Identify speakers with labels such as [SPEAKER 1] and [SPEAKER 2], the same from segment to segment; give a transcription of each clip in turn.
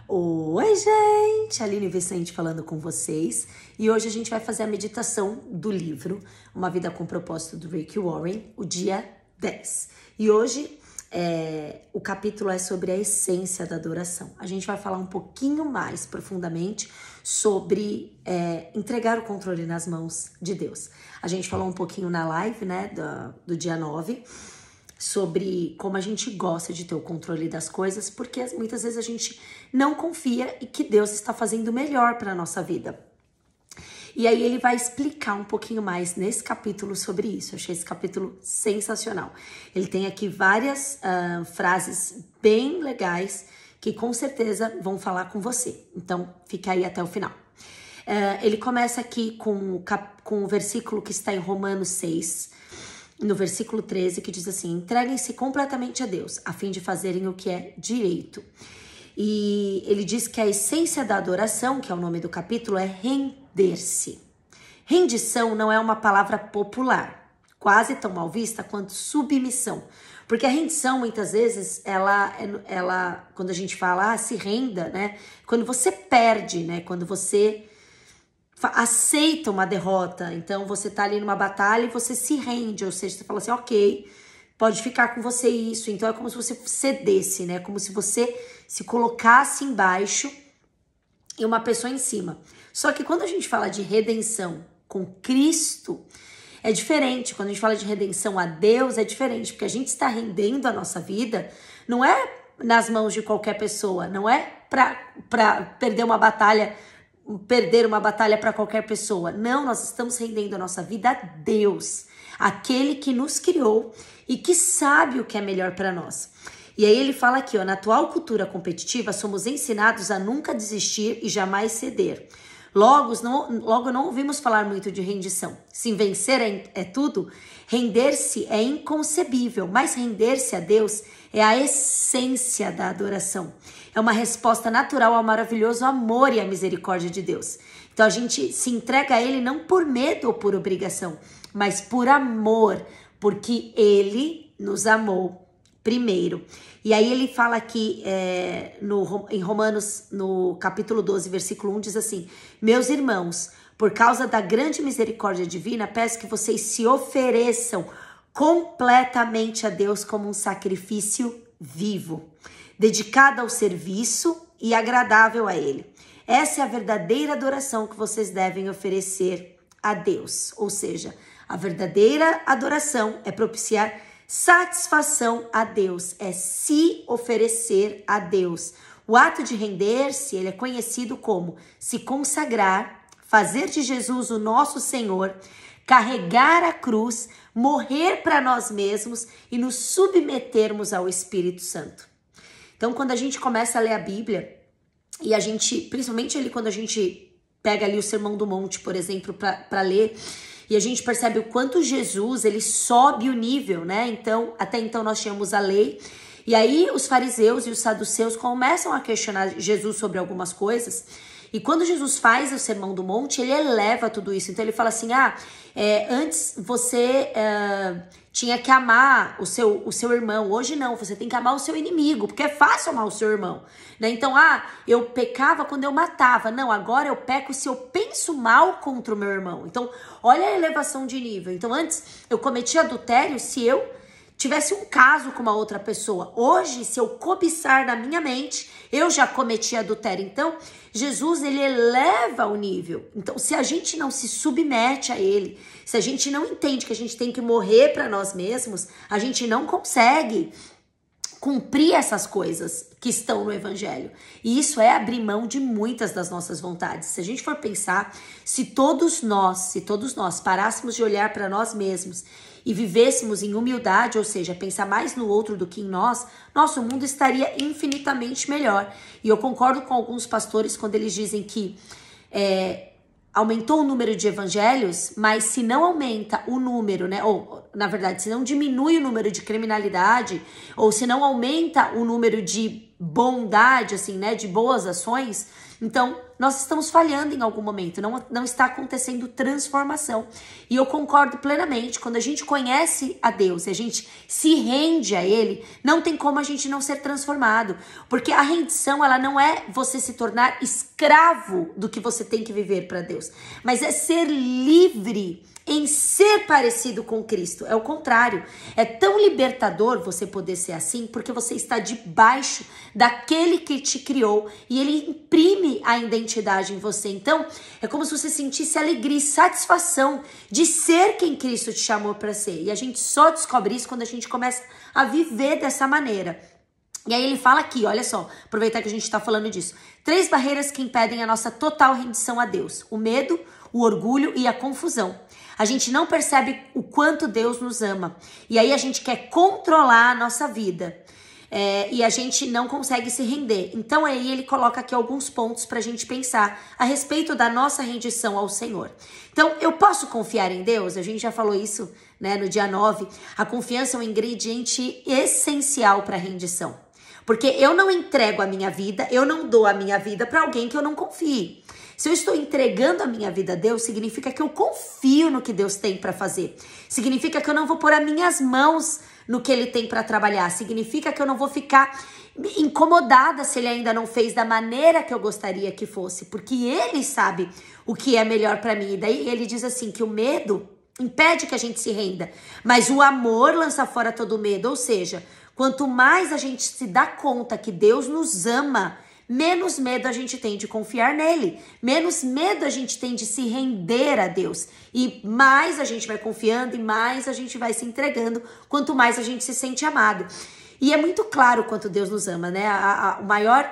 [SPEAKER 1] Oi, gente! Aline Vicente falando com vocês. E hoje a gente vai fazer a meditação do livro Uma Vida com Propósito, do Rick Warren, o dia 10. E hoje o capítulo é sobre a essência da adoração. A gente vai falar um pouquinho mais profundamente sobre entregar o controle nas mãos de Deus. A gente falou um pouquinho na live, né, do dia 9, sobre como a gente gosta de ter o controle das coisas, porque muitas vezes a gente não confia e que Deus está fazendo melhor para a nossa vida. E aí ele vai explicar um pouquinho mais nesse capítulo sobre isso. Eu achei esse capítulo sensacional. Ele tem aqui várias frases bem legais que com certeza vão falar com você. Então fica aí até o final. Ele começa aqui com o versículo que está em Romanos 6, no versículo 13, que diz assim: entreguem-se completamente a Deus, a fim de fazerem o que é direito. E ele diz que a essência da adoração, que é o nome do capítulo, é render-se. Rendição não é uma palavra popular, quase tão mal vista quanto submissão. Porque a rendição, muitas vezes, ela quando a gente fala, se renda, né? Quando você perde, né? Quando você aceita uma derrota, então você tá ali numa batalha e você se rende, ou seja, você fala assim, ok, pode ficar com você isso, então é como se você cedesse, né, como se você se colocasse embaixo e uma pessoa em cima. Só que quando a gente fala de redenção com Cristo, é diferente. Quando a gente fala de redenção a Deus, é diferente, porque a gente está rendendo a nossa vida, não é nas mãos de qualquer pessoa, não é para perder uma batalha para qualquer pessoa. Não, nós estamos rendendo a nossa vida a Deus, aquele que nos criou e que sabe o que é melhor para nós. E aí ele fala aqui, ó, na atual cultura competitiva, somos ensinados a nunca desistir e jamais ceder. Logo não ouvimos falar muito de rendição. Se vencer é tudo, render-se é inconcebível, mas render-se a Deus é a essência da adoração. É uma resposta natural ao maravilhoso amor e à misericórdia de Deus. Então a gente se entrega a Ele não por medo ou por obrigação, mas por amor, porque Ele nos amou primeiro. E aí ele fala aqui em Romanos, no capítulo 12, versículo 1, diz assim: meus irmãos, por causa da grande misericórdia divina, peço que vocês se ofereçam completamente a Deus como um sacrifício vivo, dedicado ao serviço e agradável a Ele. Essa é a verdadeira adoração que vocês devem oferecer a Deus. Ou seja, a verdadeira adoração é propiciar satisfação a Deus, é se oferecer a Deus. O ato de render-se, ele é conhecido como se consagrar, fazer de Jesus o nosso Senhor, carregar a cruz, morrer para nós mesmos e nos submetermos ao Espírito Santo. Então, quando a gente começa a ler a Bíblia, e a gente, principalmente ali quando a gente pega ali o Sermão do Monte, por exemplo, para ler, e a gente percebe o quanto Jesus, ele sobe o nível, né? Então, até então nós tínhamos a lei, e aí os fariseus e os saduceus começam a questionar Jesus sobre algumas coisas, e quando Jesus faz o Sermão do Monte, ele eleva tudo isso. Então ele fala assim, antes você tinha que amar o seu irmão, hoje não, você tem que amar o seu inimigo, porque é fácil amar o seu irmão, né? Então, eu pecava quando eu matava, não, agora eu peco se eu penso mal contra o meu irmão. Então, olha a elevação de nível. Então, antes eu cometia adultério se eu tivesse um caso com uma outra pessoa. Hoje, se eu cobiçar na minha mente, eu já cometi adultério. Então, Jesus, ele eleva o nível. Então, se a gente não se submete a ele, se a gente não entende que a gente tem que morrer para nós mesmos, a gente não consegue cumprir essas coisas que estão no Evangelho. E isso é abrir mão de muitas das nossas vontades. Se a gente for pensar, se todos nós parássemos de olhar para nós mesmos e vivêssemos em humildade, ou seja, pensar mais no outro do que em nós, nosso mundo estaria infinitamente melhor. E eu concordo com alguns pastores quando eles dizem que aumentou o número de evangelhos, mas se não aumenta o número, né? Ou, na verdade, se não diminui o número de criminalidade, ou se não aumenta o número de bondade, assim, né, de boas ações, então nós estamos falhando em algum momento, não está acontecendo transformação. E eu concordo plenamente, quando a gente conhece a Deus e a gente se rende a Ele, não tem como a gente não ser transformado, porque a rendição, ela não é você se tornar escravo do que você tem que viver para Deus, mas é ser livre em ser parecido com Cristo. É o contrário. É tão libertador você poder ser assim, porque você está debaixo daquele que te criou e ele imprime a identidade em você. Então, é como se você sentisse alegria e satisfação de ser quem Cristo te chamou para ser. E a gente só descobre isso quando a gente começa a viver dessa maneira. E aí ele fala aqui, olha só, aproveitar que a gente está falando disso. 3 barreiras que impedem a nossa total rendição a Deus: o medo, o orgulho e a confusão. A gente não percebe o quanto Deus nos ama. E aí a gente quer controlar a nossa vida. E a gente não consegue se render. Então aí ele coloca aqui alguns pontos para a gente pensar a respeito da nossa rendição ao Senhor. Então, eu posso confiar em Deus? A gente já falou isso, né, no dia 9. A confiança é um ingrediente essencial para a rendição. Porque eu não entrego a minha vida, eu não dou a minha vida para alguém que eu não confie. Se eu estou entregando a minha vida a Deus, significa que eu confio no que Deus tem para fazer. Significa que eu não vou pôr as minhas mãos no que Ele tem para trabalhar. Significa que eu não vou ficar incomodada se Ele ainda não fez da maneira que eu gostaria que fosse. Porque Ele sabe o que é melhor para mim. E daí ele diz assim, que o medo impede que a gente se renda. Mas o amor lança fora todo medo. Ou seja, quanto mais a gente se dá conta que Deus nos ama, menos medo a gente tem de confiar nele, menos medo a gente tem de se render a Deus, e mais a gente vai confiando e mais a gente vai se entregando, quanto mais a gente se sente amado. E é muito claro quanto Deus nos ama, né? O maior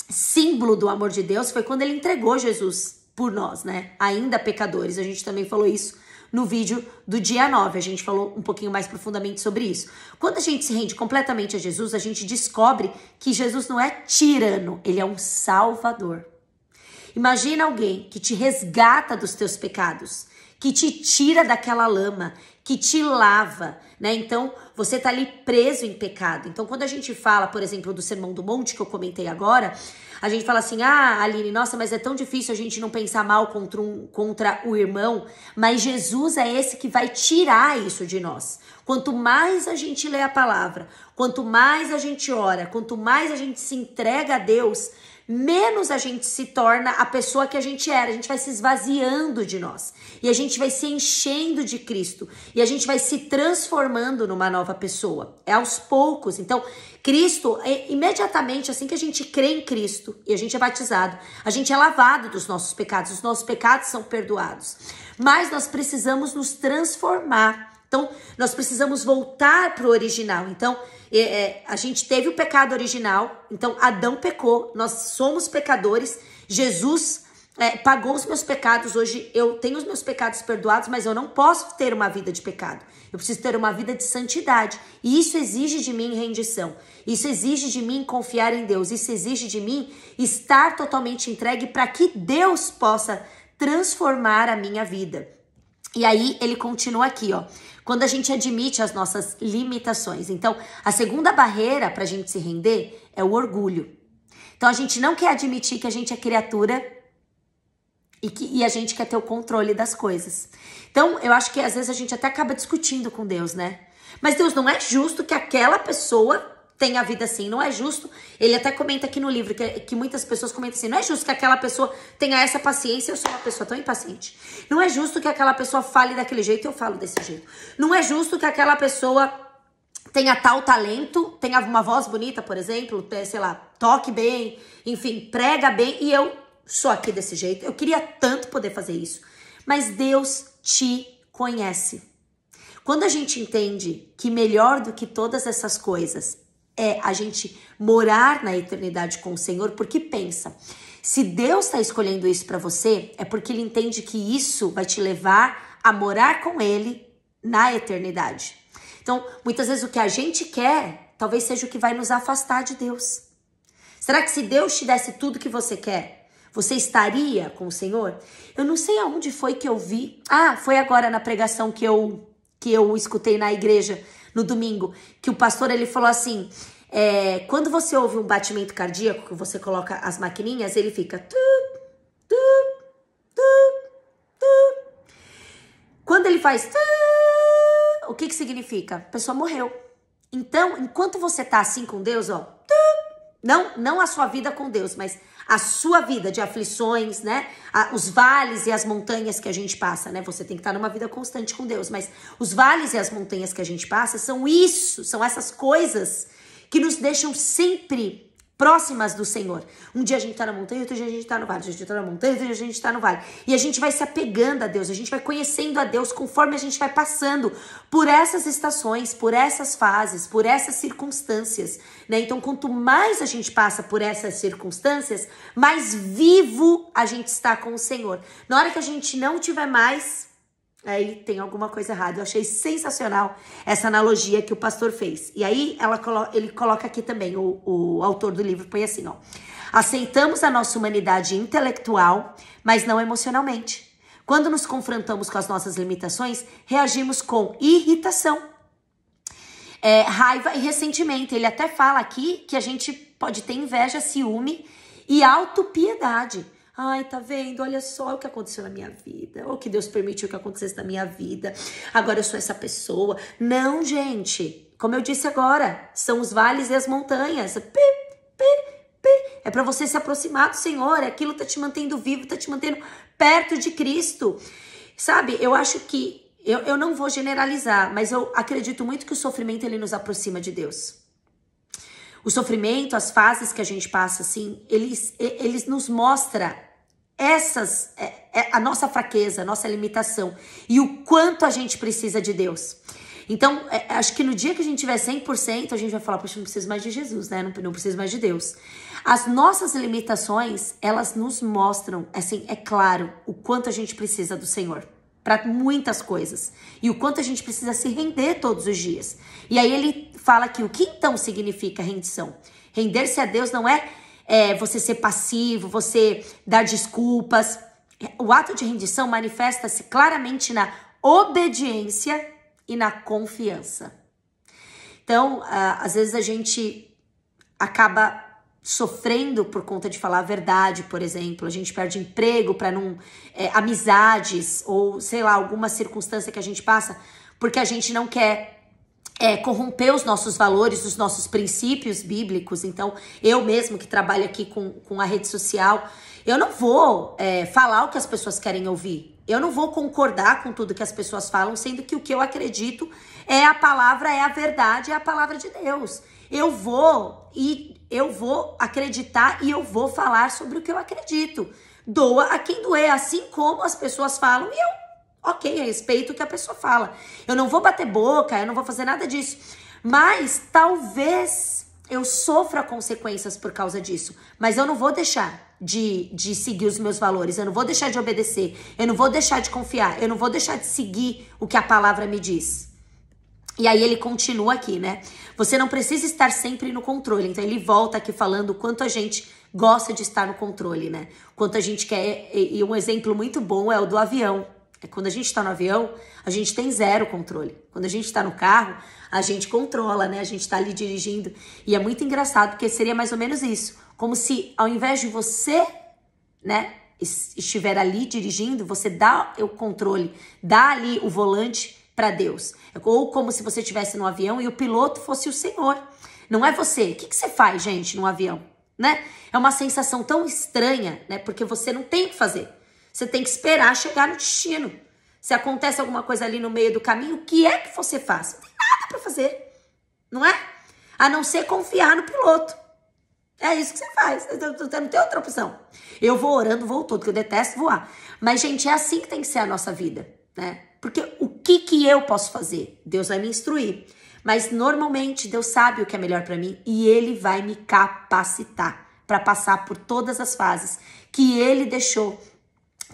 [SPEAKER 1] símbolo do amor de Deus foi quando ele entregou Jesus por nós, né? Ainda pecadores, a gente também falou isso no vídeo do dia 9, a gente falou um pouquinho mais profundamente sobre isso. Quando a gente se rende completamente a Jesus, a gente descobre que Jesus não é tirano, ele é um salvador. Imagina alguém que te resgata dos teus pecados, que te tira daquela lama, que te lava, né? Então, você tá ali preso em pecado. Então, quando a gente fala, por exemplo, do Sermão do Monte, que eu comentei agora, a gente fala assim, Aline, nossa, mas é tão difícil a gente não pensar mal contra o irmão, mas Jesus é esse que vai tirar isso de nós. Quanto mais a gente lê a palavra, quanto mais a gente ora, quanto mais a gente se entrega a Deus, menos a gente se torna a pessoa que a gente era. A gente vai se esvaziando de nós. E a gente vai se enchendo de Cristo. E a gente vai se transformando numa nova pessoa. É aos poucos. Então, Cristo, imediatamente, assim que a gente crê em Cristo e a gente é batizado, a gente é lavado dos nossos pecados. Os nossos pecados são perdoados. Mas nós precisamos nos transformar. Então, nós precisamos voltar para o original. Então, a gente teve o pecado original. Então, Adão pecou. Nós somos pecadores. Jesus pagou os meus pecados. Hoje, eu tenho os meus pecados perdoados, mas eu não posso ter uma vida de pecado. Eu preciso ter uma vida de santidade. E isso exige de mim rendição. Isso exige de mim confiar em Deus. Isso exige de mim estar totalmente entregue para que Deus possa transformar a minha vida. E aí, ele continua aqui, ó. Quando a gente admite as nossas limitações. Então, a segunda barreira para a gente se render é o orgulho. Então, a gente não quer admitir que a gente é criatura e a gente quer ter o controle das coisas. Então, eu acho que às vezes a gente até acaba discutindo com Deus, né? Mas Deus, não é justo que aquela pessoa tenha a vida assim, não é justo. Ele até comenta aqui no livro, que muitas pessoas comentam assim, não é justo que aquela pessoa tenha essa paciência, eu sou uma pessoa tão impaciente. Não é justo que aquela pessoa fale daquele jeito, eu falo desse jeito. Não é justo que aquela pessoa tenha tal talento, tenha uma voz bonita, por exemplo, sei lá, toque bem, enfim, prega bem, e eu sou aqui desse jeito. Eu queria tanto poder fazer isso. Mas Deus te conhece. Quando a gente entende que melhor do que todas essas coisas é a gente morar na eternidade com o Senhor, porque pensa, se Deus está escolhendo isso para você, é porque Ele entende que isso vai te levar a morar com Ele na eternidade. Então, muitas vezes o que a gente quer, talvez seja o que vai nos afastar de Deus. Será que se Deus te desse tudo que você quer, você estaria com o Senhor? Eu não sei aonde foi que eu vi. Foi agora na pregação que eu escutei na igreja no domingo, que o pastor ele falou assim, Quando você ouve um batimento cardíaco, que você coloca as maquininhas, ele fica... Quando ele faz... O que significa? A pessoa morreu. Então, enquanto você tá assim com Deus, ó... Não a sua vida com Deus, mas a sua vida de aflições, né? Os vales e as montanhas que a gente passa, né? Você tem que estar numa vida constante com Deus, mas os vales e as montanhas que a gente passa são essas coisas que nos deixam sempre próximas do Senhor. Um dia a gente tá na montanha, outro dia a gente tá no vale. A gente tá na montanha, outro dia a gente tá no vale. E a gente vai se apegando a Deus, a gente vai conhecendo a Deus conforme a gente vai passando por essas estações, por essas fases, por essas circunstâncias, né? Então, quanto mais a gente passa por essas circunstâncias, mais vivo a gente está com o Senhor. Na hora que a gente não tiver mais... Aí tem alguma coisa errada. Eu achei sensacional essa analogia que o pastor fez. E aí ele coloca aqui também, o autor do livro põe assim, ó. Aceitamos a nossa humanidade intelectual, mas não emocionalmente. Quando nos confrontamos com as nossas limitações, reagimos com irritação, raiva e ressentimento. Ele até fala aqui que a gente pode ter inveja, ciúme e autopiedade. Ai, tá vendo? Olha só o que aconteceu na minha vida. Ou que Deus permitiu que acontecesse na minha vida. Agora eu sou essa pessoa. Não, gente. Como eu disse agora, são os vales e as montanhas. É pra você se aproximar do Senhor. Aquilo tá te mantendo vivo, tá te mantendo perto de Cristo. Sabe, eu acho que... Eu não vou generalizar, mas eu acredito muito que o sofrimento, ele nos aproxima de Deus. O sofrimento, as fases que a gente passa, assim, eles nos mostram a nossa fraqueza, a nossa limitação e o quanto a gente precisa de Deus. Então, acho que no dia que a gente tiver 100%, a gente vai falar, poxa, não preciso mais de Jesus, né? Não preciso mais de Deus. As nossas limitações, elas nos mostram, assim, é claro, o quanto a gente precisa do Senhor para muitas coisas e o quanto a gente precisa se render todos os dias. E aí ele fala que o que então significa rendição? Render-se a Deus não é você ser passivo, você dar desculpas. O ato de rendição manifesta-se claramente na obediência e na confiança. Então, às vezes a gente acaba sofrendo por conta de falar a verdade, por exemplo. A gente perde emprego para não... amizades ou, sei lá, alguma circunstância que a gente passa porque a gente não quer corromper os nossos valores, os nossos princípios bíblicos. Então, eu mesmo que trabalho aqui com a rede social, eu não vou falar o que as pessoas querem ouvir. Eu não vou concordar com tudo que as pessoas falam, sendo que o que eu acredito é a palavra, é a verdade, é a palavra de Deus. Eu vou acreditar e eu vou falar sobre o que eu acredito. Doa a quem doer, assim como as pessoas falam e eu... Ok, respeito o que a pessoa fala. Eu não vou bater boca, eu não vou fazer nada disso. Mas talvez eu sofra consequências por causa disso. Mas eu não vou deixar de seguir os meus valores. Eu não vou deixar de obedecer. Eu não vou deixar de confiar. Eu não vou deixar de seguir o que a palavra me diz. E aí ele continua aqui, né? Você não precisa estar sempre no controle. Então ele volta aqui falando o quanto a gente gosta de estar no controle, né? Quanto a gente quer... E um exemplo muito bom é o do avião. Quando a gente tá no avião, a gente tem zero controle. Quando a gente tá no carro, a gente controla, né? A gente tá ali dirigindo. E é muito engraçado, porque seria mais ou menos isso. Como se, ao invés de você, né, estiver ali dirigindo, você dá o controle, dá ali o volante para Deus. Ou como se você estivesse no avião e o piloto fosse o Senhor. Não é você. O que você faz, gente, no avião? Né? É uma sensação tão estranha, né? Porque você não tem o que fazer. Você tem que esperar chegar no destino. Se acontece alguma coisa ali no meio do caminho, o que é que você faz? Não tem nada para fazer, não é? A não ser confiar no piloto. É isso que você faz. Você não tem outra opção. Eu vou orando, voo todo, porque eu detesto voar. Mas, gente, é assim que tem que ser a nossa vida, né? Porque o que eu posso fazer? Deus vai me instruir. Mas, normalmente, Deus sabe o que é melhor para mim e Ele vai me capacitar para passar por todas as fases que Ele deixou,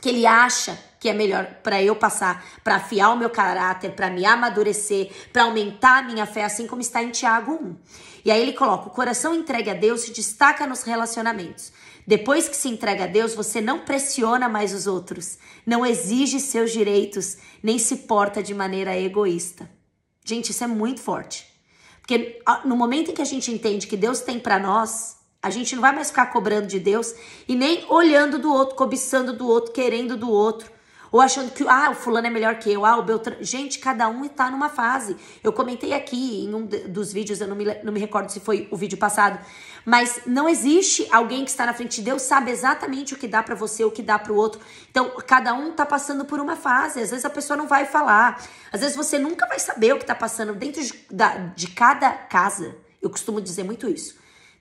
[SPEAKER 1] que Ele acha que é melhor para eu passar, para afiar o meu caráter, para me amadurecer, para aumentar a minha fé, assim como está em Tiago 1. E aí ele coloca, o coração entregue a Deus se destaca nos relacionamentos. Depois que se entrega a Deus, você não pressiona mais os outros, não exige seus direitos, nem se porta de maneira egoísta. Gente, isso é muito forte. Porque no momento em que a gente entende que Deus tem pra nós, a gente não vai mais ficar cobrando de Deus e nem olhando do outro, cobiçando do outro, querendo do outro. Ou achando que, o fulano é melhor que eu, o Beltrano... Gente, cada um tá numa fase. Eu comentei aqui em um dos vídeos, eu não me recordo se foi o vídeo passado, mas não existe alguém que está na frente de Deus, sabe exatamente o que dá pra você, o que dá pro outro. Então, cada um tá passando por uma fase. Às vezes a pessoa não vai falar. Às vezes você nunca vai saber o que tá passando dentro de cada casa. Eu costumo dizer muito isso.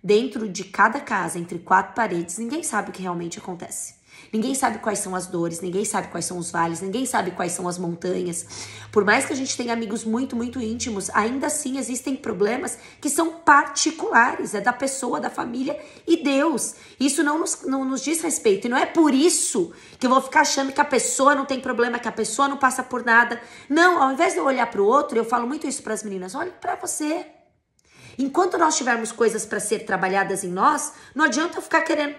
[SPEAKER 1] Dentro de cada casa, entre 4 paredes, ninguém sabe o que realmente acontece. Ninguém sabe quais são as dores, ninguém sabe quais são os vales, ninguém sabe quais são as montanhas. Por mais que a gente tenha amigos muito, muito íntimos, ainda assim existem problemas que são particulares, é da pessoa, da família e Deus. Isso não nos diz respeito. E não é por isso que eu vou ficar achando que a pessoa não tem problema, que a pessoa não passa por nada. Não, ao invés de eu olhar para o outro, eu falo muito isso para as meninas, olhe para você. Enquanto nós tivermos coisas para ser trabalhadas em nós, não adianta eu ficar querendo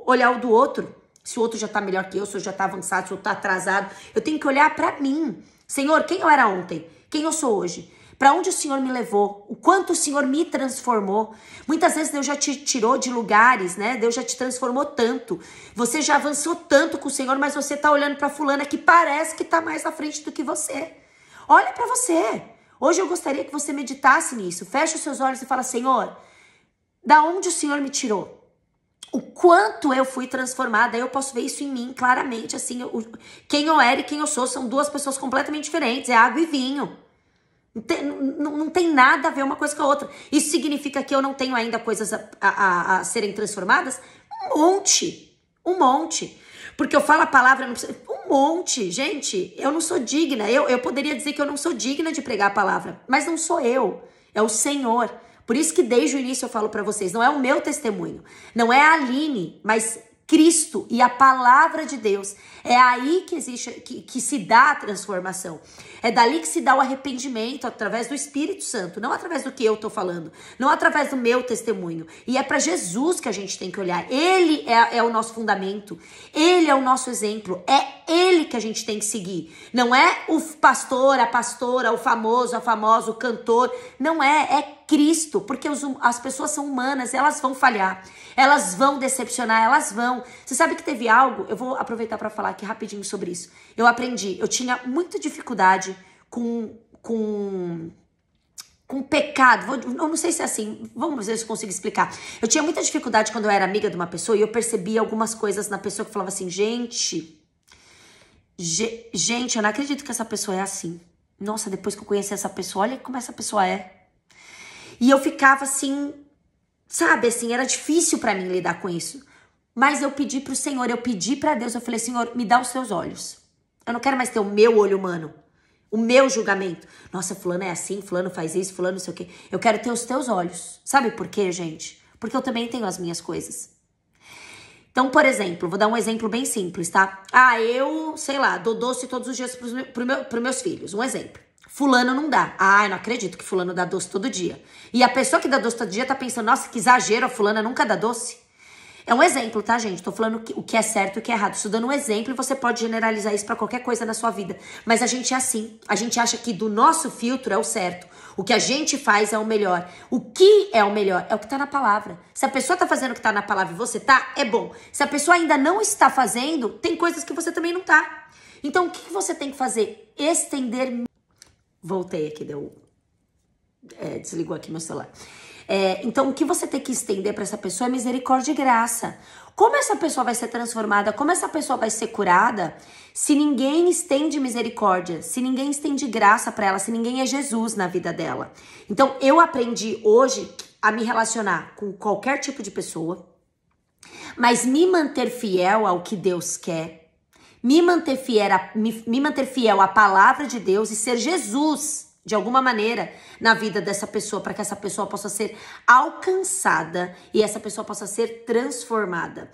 [SPEAKER 1] olhar o do outro. Se o outro já tá melhor que eu, se eu já tá avançado, se eu tô atrasado. Eu tenho que olhar pra mim. Senhor, quem eu era ontem? Quem eu sou hoje? Pra onde o Senhor me levou? O quanto o Senhor me transformou? Muitas vezes Deus já te tirou de lugares, né? Deus já te transformou tanto. Você já avançou tanto com o Senhor, mas você tá olhando pra fulana que parece que tá mais à frente do que você. Olha pra você. Hoje eu gostaria que você meditasse nisso. Feche os seus olhos e fala, Senhor, da onde o Senhor me tirou? O quanto eu fui transformada, eu posso ver isso em mim claramente, assim, quem eu era e quem eu sou são 2 pessoas completamente diferentes, é água e vinho. Não tem nada a ver uma coisa com a outra. Isso significa que eu não tenho ainda coisas a serem transformadas? Um monte. Porque eu falo a palavra, um monte. Gente, eu não sou digna, eu poderia dizer que eu não sou digna de pregar a palavra, mas não sou eu, é o Senhor. Por isso que desde o início eu falo pra vocês, não é o meu testemunho, não é a Aline, mas Cristo e a palavra de Deus. É aí que existe, que se dá a transformação. É dali que se dá o arrependimento, através do Espírito Santo, não através do que eu tô falando, não através do meu testemunho. E é para Jesus que a gente tem que olhar. Ele é o nosso fundamento, ele é o nosso exemplo, é ele que a gente tem que seguir. Não é o pastor, a pastora, o famoso, a famosa, o cantor, não é Cristo, porque as pessoas são humanas, elas vão falhar, elas vão decepcionar, elas vão. Você sabe que teve algo, eu vou aproveitar para falar aqui rapidinho sobre isso. Eu aprendi, eu tinha muita dificuldade com pecado, eu não sei se é assim, vamos ver se eu consigo explicar. Eu tinha muita dificuldade quando eu era amiga de uma pessoa e eu percebia algumas coisas na pessoa que falava assim, gente, eu não acredito que essa pessoa é assim. Nossa, depois que eu conheci essa pessoa, olha como essa pessoa é. E eu ficava assim, sabe, assim, era difícil pra mim lidar com isso. Mas eu pedi pro Senhor, eu pedi pra Deus, eu falei, Senhor, me dá os seus olhos. Eu não quero mais ter o meu olho humano, o meu julgamento. Nossa, fulano é assim, fulano faz isso, fulano não sei o quê. Eu quero ter os teus olhos. Sabe por quê, gente? Porque eu também tenho as minhas coisas. Então, por exemplo, vou dar um exemplo bem simples, tá? Eu, sei lá, dou doce todos os dias pros meus filhos. Um exemplo. Fulano não dá. Eu não acredito que fulano dá doce todo dia. E a pessoa que dá doce todo dia tá pensando, nossa, que exagero, a fulana nunca dá doce. É um exemplo, tá, gente? Tô falando o que é certo e o que é errado. Estou dando um exemplo e você pode generalizar isso pra qualquer coisa na sua vida. Mas a gente é assim. A gente acha que do nosso filtro é o certo. O que a gente faz é o melhor. O que é o melhor? É o que tá na palavra. Se a pessoa tá fazendo o que tá na palavra e você tá, é bom. Se a pessoa ainda não está fazendo, tem coisas que você também não tá. Então, o que você tem que fazer? Estender... Voltei aqui, desligou aqui meu celular. Então, o que você tem que estender para essa pessoa é misericórdia e graça. Como essa pessoa vai ser transformada, como essa pessoa vai ser curada, se ninguém estende misericórdia, se ninguém estende graça para ela, se ninguém é Jesus na vida dela. Então, eu aprendi hoje a me relacionar com qualquer tipo de pessoa, mas me manter fiel ao que Deus quer, me manter fiel à palavra de Deus e ser Jesus, de alguma maneira, na vida dessa pessoa, para que essa pessoa possa ser alcançada e essa pessoa possa ser transformada.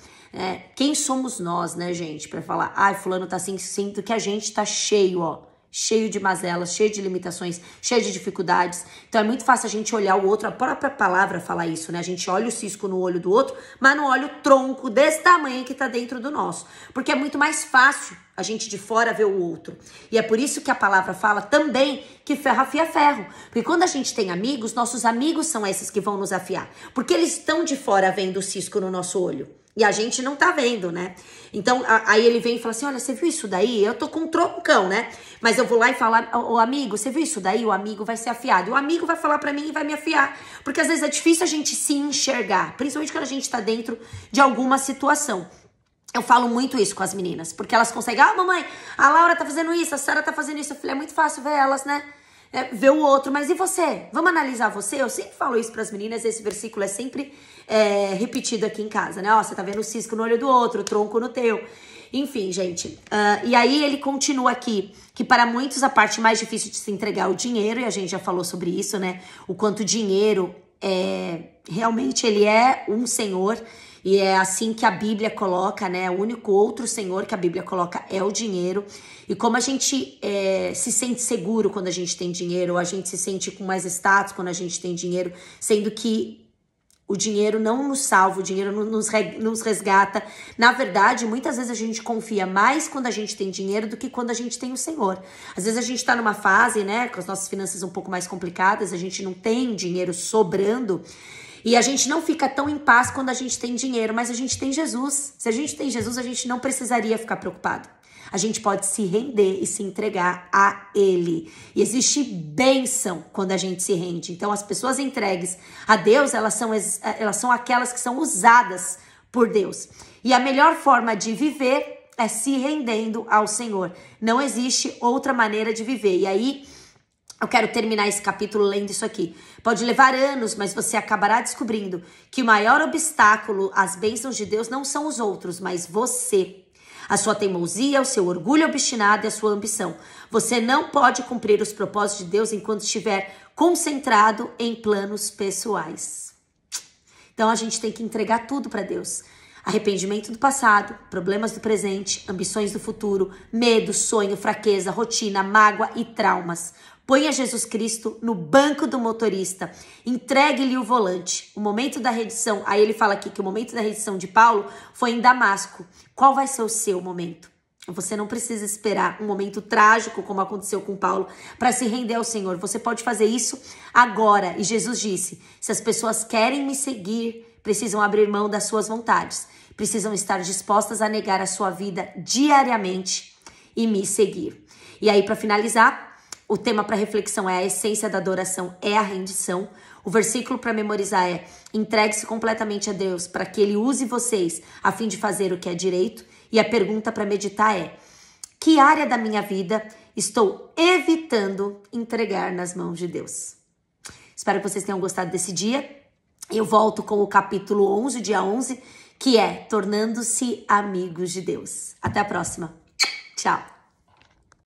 [SPEAKER 1] Quem somos nós, né, gente, para falar, fulano tá assim, sinto que a gente tá cheio, cheio de mazelas, cheio de limitações, cheio de dificuldades. Então é muito fácil a gente olhar o outro, a própria palavra fala isso, né? A gente olha o cisco no olho do outro, mas não olha o tronco desse tamanho que tá dentro do nosso. Porque é muito mais fácil a gente de fora ver o outro. E é por isso que a palavra fala também que ferro afia ferro. Porque quando a gente tem amigos, nossos amigos são esses que vão nos afiar. Porque eles estão de fora vendo o cisco no nosso olho. E a gente não tá vendo, né? Então, aí ele vem e fala assim, olha, você viu isso daí? Eu tô com um troncão, né? Mas eu vou lá e falar, ô amigo, você viu isso daí? O amigo vai ser afiado. E o amigo vai falar pra mim e vai me afiar. Porque às vezes é difícil a gente se enxergar. Principalmente quando a gente tá dentro de alguma situação. Eu falo muito isso com as meninas. Porque elas conseguem, mamãe, a Laura tá fazendo isso, a Sara tá fazendo isso. Eu falei, é muito fácil ver elas, né? Ver o outro, mas e você? Vamos analisar você? Eu sempre falo isso pras meninas, esse versículo é sempre repetido aqui em casa, né? Ó, você tá vendo o cisco no olho do outro, o tronco no teu. Enfim, gente. E aí ele continua aqui, que para muitos a parte mais difícil de se entregar é o dinheiro, e a gente já falou sobre isso, né? O quanto o dinheiro realmente ele é um senhor. E é assim que a Bíblia coloca, né? O único outro senhor que a Bíblia coloca é o dinheiro. E como a gente se sente seguro quando a gente tem dinheiro, ou a gente se sente com mais status quando a gente tem dinheiro, sendo que o dinheiro não nos salva, o dinheiro não nos resgata. Na verdade, muitas vezes a gente confia mais quando a gente tem dinheiro do que quando a gente tem o Senhor. Às vezes a gente tá numa fase, né, com as nossas finanças um pouco mais complicadas, a gente não tem dinheiro sobrando, e a gente não fica tão em paz quando a gente tem dinheiro, mas a gente tem Jesus. Se a gente tem Jesus, a gente não precisaria ficar preocupado. A gente pode se render e se entregar a Ele. E existe bênção quando a gente se rende. Então, as pessoas entregues a Deus, elas são aquelas que são usadas por Deus. E a melhor forma de viver é se rendendo ao Senhor. Não existe outra maneira de viver. E aí, eu quero terminar esse capítulo lendo isso aqui. Pode levar anos, mas você acabará descobrindo que o maior obstáculo às bênçãos de Deus não são os outros, mas você. A sua teimosia, o seu orgulho obstinado e a sua ambição. Você não pode cumprir os propósitos de Deus enquanto estiver concentrado em planos pessoais. Então a gente tem que entregar tudo para Deus. Arrependimento do passado, problemas do presente, ambições do futuro, medo, sonho, fraqueza, rotina, mágoa e traumas. Ponha Jesus Cristo no banco do motorista, entregue-lhe o volante. O momento da redição, aí ele fala aqui que o momento da redição de Paulo foi em Damasco. Qual vai ser o seu momento? Você não precisa esperar um momento trágico, como aconteceu com Paulo, para se render ao Senhor. Você pode fazer isso agora. E Jesus disse, se as pessoas querem me seguir, precisam abrir mão das suas vontades. Precisam estar dispostas a negar a sua vida diariamente e me seguir. E aí, para finalizar, o tema para reflexão é a essência da adoração é a rendição. O versículo para memorizar é entregue-se completamente a Deus para que Ele use vocês a fim de fazer o que é direito. E a pergunta para meditar é: que área da minha vida estou evitando entregar nas mãos de Deus? Espero que vocês tenham gostado desse dia. Eu volto com o capítulo 11, dia 11, que é tornando-se amigos de Deus. Até a próxima. Tchau.